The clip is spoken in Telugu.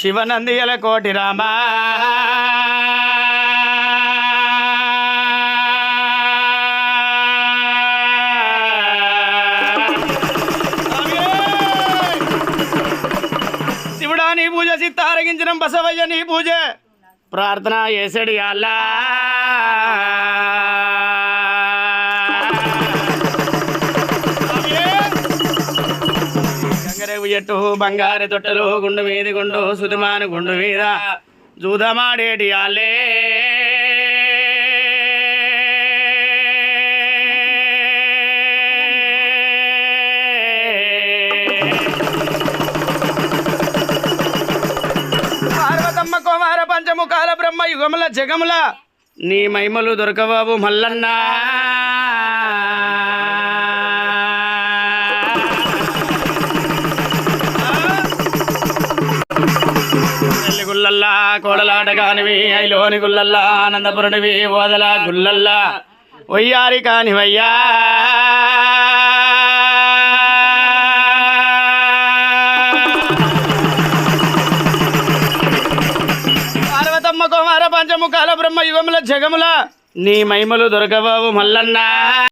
శివనందియల కోటి రామా శివుడా నీ పూజ సిత్తారగించిన బసవయ్య నీ పూజ ప్రార్థన చేసడి అల్లా గంగరేవు ఎట్టు బంగారు తొట్టలు గుండు మీది గుండు సుతిమాను గుండు మీద జూదమాడేటి అల్లే పార్వతమ్మ కుమార పంచముఖాల బ్రహ్మ యుగముల జగముల నీ మహిమలు దొరకబాబు మల్లన్న గుల్లల్లా కోడలాట కానివి ఐలోని గుల్లల్లా ఆనందపురునివి ఓదల గుల్లల్లా ఒయ్యారి కానివయ్యా పార్వతమ్మ కుమార పంచముఖాల బ్రహ్మ యుగముల జగముల నీ మహిమలు దొరకబాబు మల్లన్న